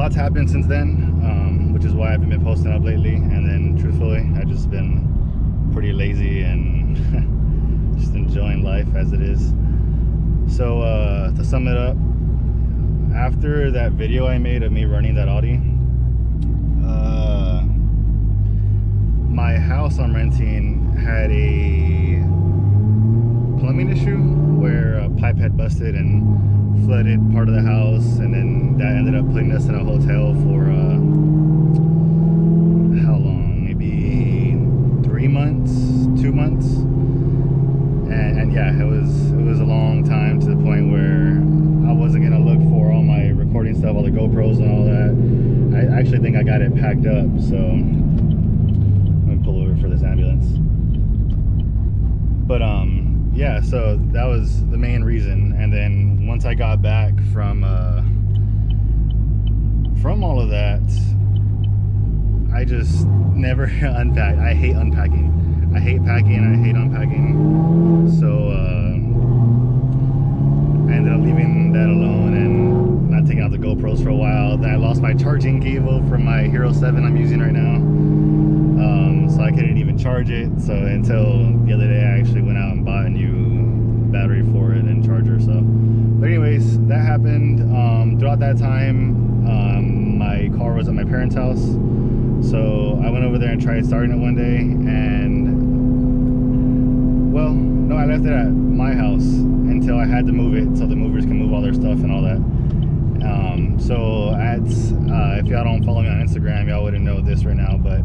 lot's happened since then, which is why I haven't been posting up lately. And then truthfully, I've just been pretty lazy and just enjoying life as it is. So to sum it up, after that video I made of me running that Audi, my house I'm renting had a plumbing issue where a pipe had busted and flooded part of the house, and then that ended up putting us in a hotel for how long? Maybe 3 months, 2 months, and yeah, it was a long time, to the point where I wasn't gonna look for all my recording stuff, all the GoPros and all that. I actually think I got it packed up, so I'm gonna pull over for this ambulance. But yeah, so that was the main reason. And then once I got back from all of that, I just never unpacked. I hate unpacking. I hate packing. I hate unpacking. So I ended up leaving that alone and not taking out the GoPros for a while. Then I lost my charging cable from my Hero 7 I'm using right now. So I couldn't even charge it. So until the other day, I actually went out and bought a new battery for it and charger. So, but anyways, that happened. Throughout that time, my car was at my parents' house. So I went over there and tried starting it one day, and well, no, I left it at my house until I had to move it so the movers can move all their stuff and all that. So if y'all don't follow me on Instagram, y'all wouldn't know this right now, but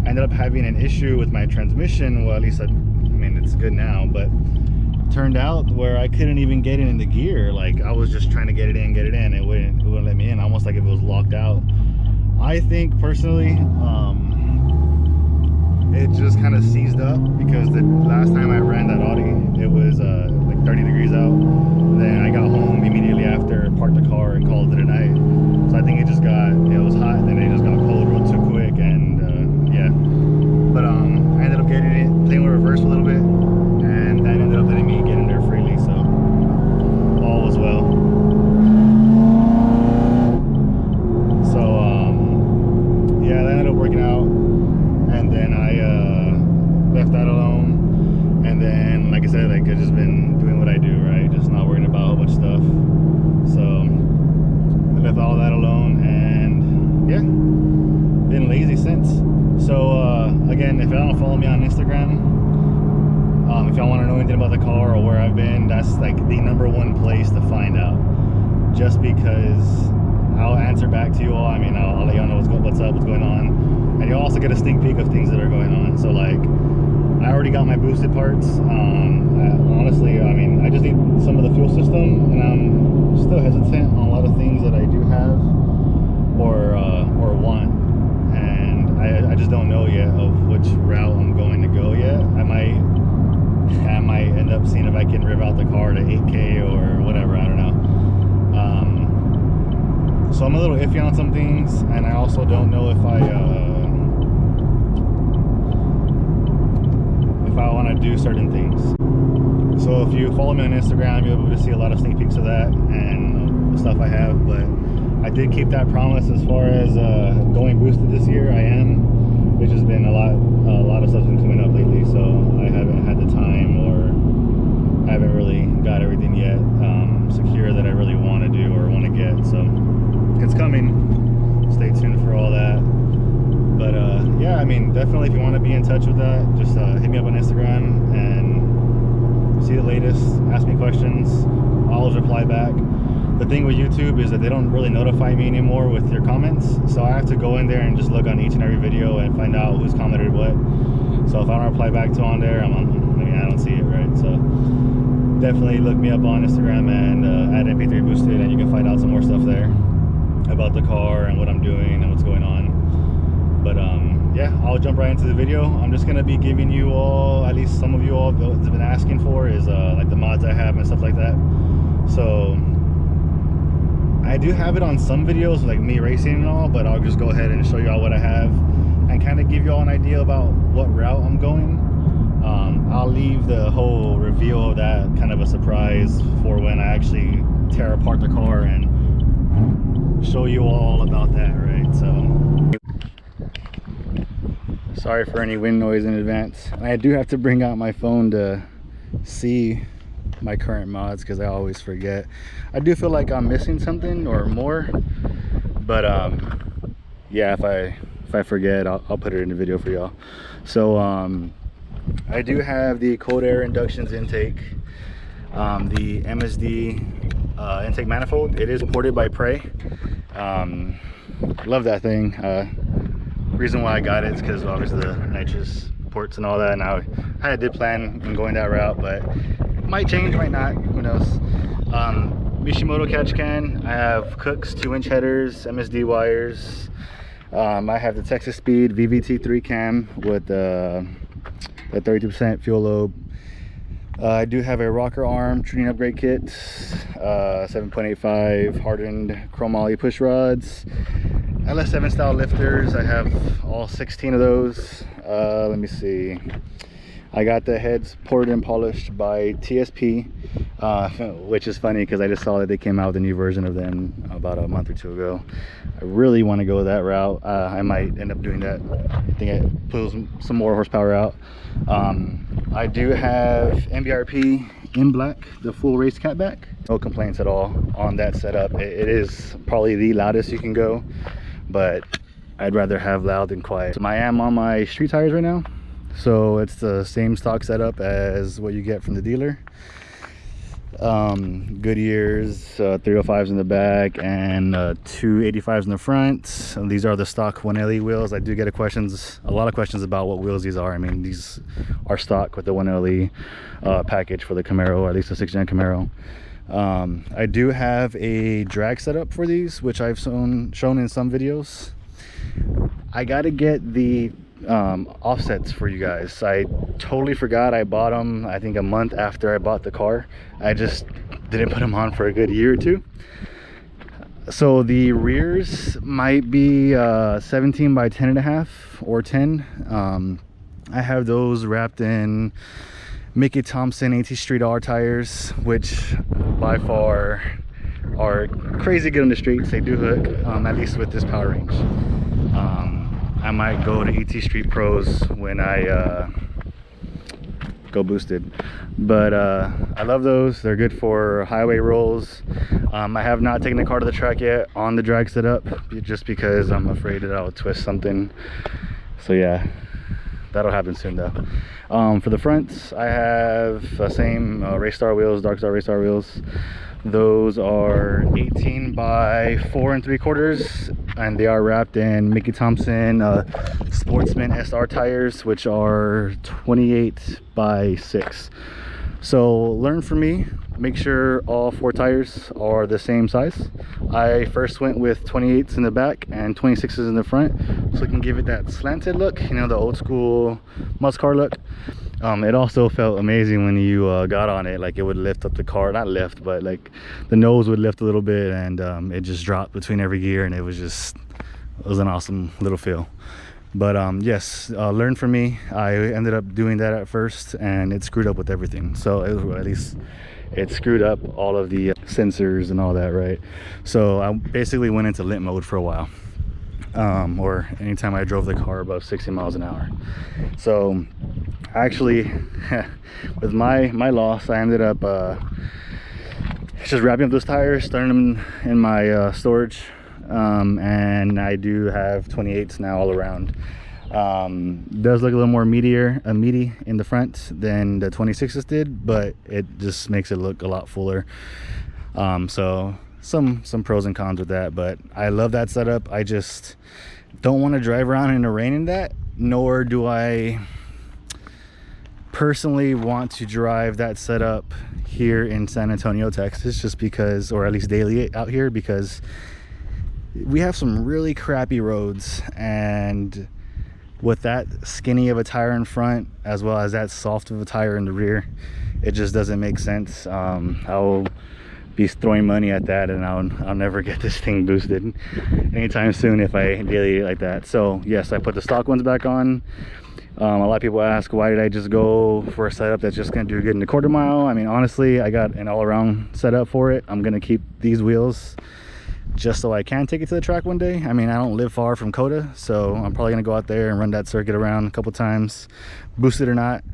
I ended up having an issue with my transmission. Well, at least I mean, it's good now, but turned out where I couldn't even get it in the gear. Like, I was just trying to get it in, it wouldn't let me in, almost like if it was locked out. I think personally, it just kind of seized up, because the last time I ran that Audi, it was like 30 degrees out. Then I got home immediately after, parked the car, and called it a night. So I think it was hot, then it just got cold real too quick, and yeah. But I ended up getting it, playing with reverse a little bit, and that ended up letting me get in there freely, so all was well. So yeah, that ended up working out, and then I left that alone. And then, like I said, like, I've just been doing what I do, right? Just not worrying about a whole bunch of stuff. So I left all that alone, and yeah, been lazy since. So again, if y'all don't follow me on Instagram, if y'all want to know anything about the car or where I've been, that's like the #1 place to find out. Just because I'll answer back to you all. I mean, I'll let y'all know what's up, what's going on, and you'll also get a sneak peek of things that are going on. So like, I already got my boosted parts. Honestly, I mean, I just need some of the fuel system, and I'm still hesitant on a lot of things that I do have or want, and I just don't know yet of which route I'm going to go yet. I might end up seeing if I can rev out the car to 8K or whatever, I don't know. So I'm a little iffy on some things, and I also don't know if I want to do certain things. So if you follow me on Instagram, you'll be able to see a lot of sneak peeks of that and the stuff I have. But I did keep that promise as far as going boosted this year. I am. It's just been a lot of stuff's been coming up lately, so I haven't had the time, or I haven't really got everything yet secure that I really want to do or want to get. So it's coming. Stay tuned for all that. But yeah, I mean, definitely if you want to be in touch with that, just hit me up on Instagram and see the latest, ask me questions. I'll always reply back. The thing with YouTube is that they don't really notify me anymore with your comments, so I have to go in there and just look on each and every video and find out who's commented what. So if I don't reply back to on there, I don't see it, right? So definitely look me up on Instagram and at MP3 Boosted, and you can find out some more stuff there about the car and what I'm doing and what's going on. But yeah, I'll jump right into the video. I'm just gonna be giving you all, at least some of you all have been asking for, is like the mods I have and stuff like that. So I do have it on some videos, like me racing and all, but I'll just go ahead and show you all what I have and kind of give you all an idea about what route I'm going. I'll leave the whole reveal of that kind of a surprise for when I actually tear apart the car and show you all about that, right? So sorry for any wind noise in advance. I do have to bring out my phone to see my current mods because I always forget. I do feel like I'm missing something or more, but yeah, if I forget, I'll put it in the video for y'all. So I do have the cold air inductions intake, the MSD intake manifold. It is supported by Prey. Love that thing. Reason why I got it is because obviously the nitrous ports and all that. Now I did plan on going that route, but might change, might not, who knows. Mishimoto catch can. I have KOOK's 2-inch headers, MSD wires. I have the Texas Speed VVT3 cam with the 32% fuel lobe. I do have a rocker arm Trunion upgrade kit, 7.85 hardened Chromemoly Pushrods, LS7 style lifters. I have all 16 of those. Let me see. I got the heads poured and polished by TSP, which is funny because I just saw that they came out with a new version of them about a month or two ago. I really want to go that route. I might end up doing that. I think it pulls some more horsepower out. I do have MBRP in black, the full race catback. No complaints at all on that setup. It is probably the loudest you can go, but I'd rather have loud than quiet. So I am on my street tires right now. So it's the same stock setup as what you get from the dealer. Goodyear's 305s in the back and 285s in the front. And these are the stock 1LE wheels. I do get a lot of questions about what wheels these are. I mean, these are stock with the 1LE package for the Camaro, or at least the 6th gen Camaro. I do have a drag setup for these, which I've shown in some videos. I got to get the offsets for you guys. I totally forgot. I bought them I think a month after I bought the car. I just didn't put them on for a good year or two. So the rears might be 17 by 10.5 or 10. I have those wrapped in Mickey Thompson 80 Street R tires, which by far are crazy good on the streets. They do hook, at least with this power range. I might go to ET Street Pros when I go boosted, but I love those. They're good for highway rolls. I have not taken the car to the track yet on the drag setup, just because I'm afraid that I'll twist something. So yeah, that'll happen soon though. For the fronts, I have the same Race Star wheels, Dark Star Race Star wheels. Those are 18 by 4 3/4, and they are wrapped in Mickey Thompson Sportsman SR tires, which are 28 by 6. So learn from me, make sure all 4 tires are the same size. I first went with 28s in the back and 26s in the front, so I can give it that slanted look, you know, the old school muscle car look. It also felt amazing when you got on it. Like, it would lift up the car, not lift, but like the nose would lift a little bit, and it just dropped between every gear, and it was an awesome little feel. But yes, learn from me. I ended up doing that at first, and it screwed up with everything. So at least it screwed up all of the sensors and all that, right? So I basically went into limp mode for a while, or anytime I drove the car above 60 miles an hour. So actually, with my loss, I ended up just wrapping up those tires, starting them in my storage, and I do have 28s now all around. Does look a little more meaty in the front than the 26s did, but it just makes it look a lot fuller. So some pros and cons with that, but I love that setup. I just don't want to drive around in the rain in that, nor do I personally want to drive that setup here in San Antonio, Texas, just because, or at least daily out here, because we have some really crappy roads, and with that skinny of a tire in front as well as that soft of a tire in the rear, it just doesn't make sense. I'll be throwing money at that, and I'll never get this thing boosted anytime soon if I daily like that. So yes, I put the stock ones back on. A lot of people ask, why did I just go for a setup that's just going to do good in the quarter mile? I mean, honestly, I got an all-around setup for it. I'm going to keep these wheels just so I can take it to the track one day. I mean, I don't live far from Coda, so I'm probably gonna go out there and run that circuit around a couple times, boosted or not.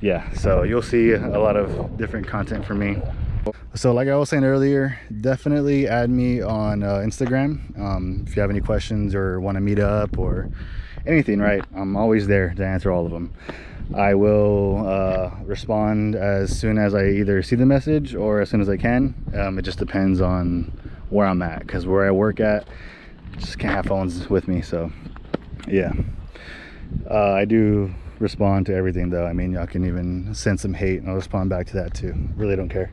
Yeah, so you'll see a lot of different content from me. So like I was saying earlier, definitely add me on Instagram if you have any questions or want to meet up or anything, right? I'm always there to answer all of them. I will respond as soon as I either see the message or as soon as I can. It just depends on where I'm at, because where I work at, just can't have phones with me. So yeah, I do respond to everything though. I mean, y'all can even send some hate and I'll respond back to that too. Really don't care.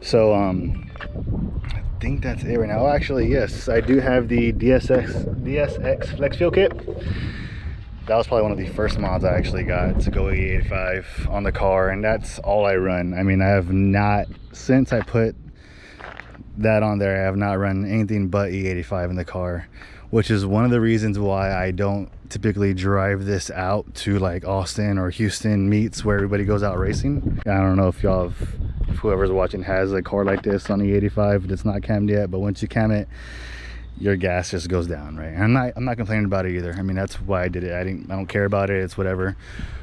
So I think that's it right now. Oh, actually, yes, I do have the DSX Flex Fuel Kit. That was probably one of the first mods I actually got to go E85 on the car, and that's all I run. I mean, I have not, since I put that on there, I have not run anything but E85 in the car, which is one of the reasons why I don't typically drive this out to like Austin or Houston meets where everybody goes out racing. I don't know if y'all have, if whoever's watching has a car like this on E85 that's not cammed yet, but once you cam it, your gas just goes down, right? And I'm not complaining about it either. I mean, that's why I did it. I don't care about it, it's whatever.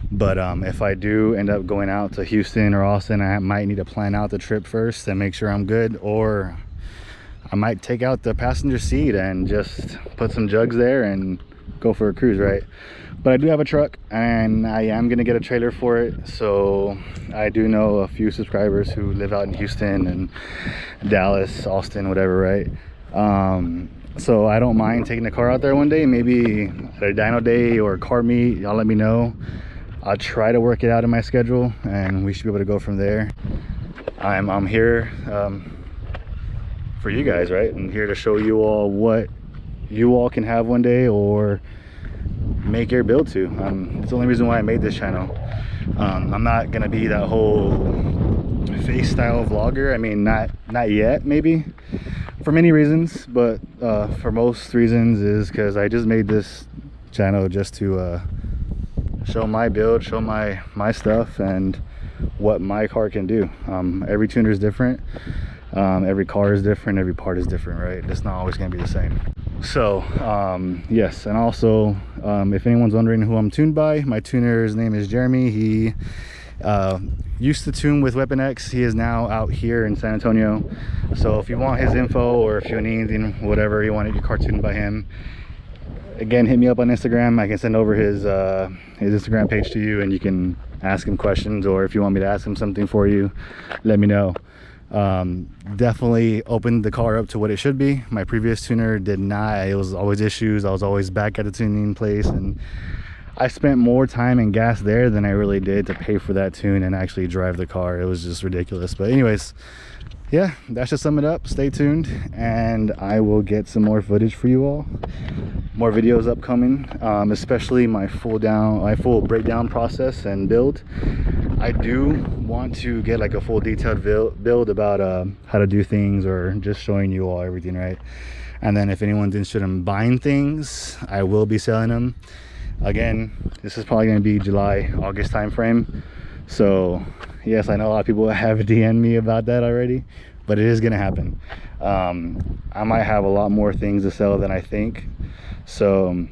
But if I do end up going out to Houston or Austin, I might need to plan out the trip first and make sure I'm good, or I might take out the passenger seat and just put some jugs there and go for a cruise, right? But I do have a truck and I am gonna get a trailer for it. So I do know a few subscribers who live out in Houston and Dallas, Austin, whatever, right? So I don't mind taking the car out there one day, maybe at a dyno day or a car meet. Y'all let me know. I'll try to work it out in my schedule and we should be able to go from there. I'm here for you guys, right? I'm here to show you all what you all can have one day or make your build to. It's the only reason why I made this channel. I'm not gonna be that whole face style vlogger. I mean, not yet, maybe, for many reasons, but for most reasons is because I just made this channel just to show my build, show my stuff and what my car can do. Every tuner is different, every car is different, every part is different, right? It's not always going to be the same. So yes, and also if anyone's wondering who I'm tuned by, my tuner's name is Jeremy. He used to tune with Weapon X. He is now out here in San Antonio. So if you want his info or if you need anything, whatever you want your car tuned by him, again, hit me up on Instagram. I can send over his Instagram page to you and you can ask him questions, or if you want me to ask him something for you, let me know. Definitely opened the car up to what it should be. My previous tuner did not. It was always issues. I was always back at the tuning place, and I spent more time and gas there than I really did to pay for that tune and actually drive the car. It was just ridiculous. But anyways, yeah, that should sum it up. Stay tuned and I will get some more footage for you all. More videos upcoming, especially my full breakdown process and build. I do want to get like a full detailed build about how to do things, or just showing you all everything, right? And then if anyone's interested in buying things, I will be selling them. Again, this is probably going to be July, August time frame. So yes, I know a lot of people have DM'd me about that already, but it is going to happen. I might have a lot more things to sell than I think, so,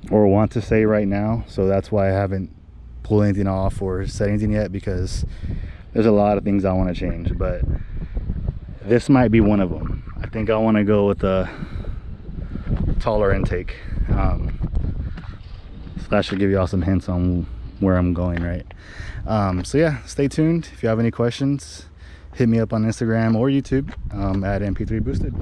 or want to say right now. So that's why I haven't pulled anything off or said anything yet, because there's a lot of things I want to change, but this might be one of them. I think I want to go with a taller intake. So that should give you all some hints on where I'm going, right? So yeah, stay tuned. If you have any questions, hit me up on Instagram or YouTube at MP3 Boosted.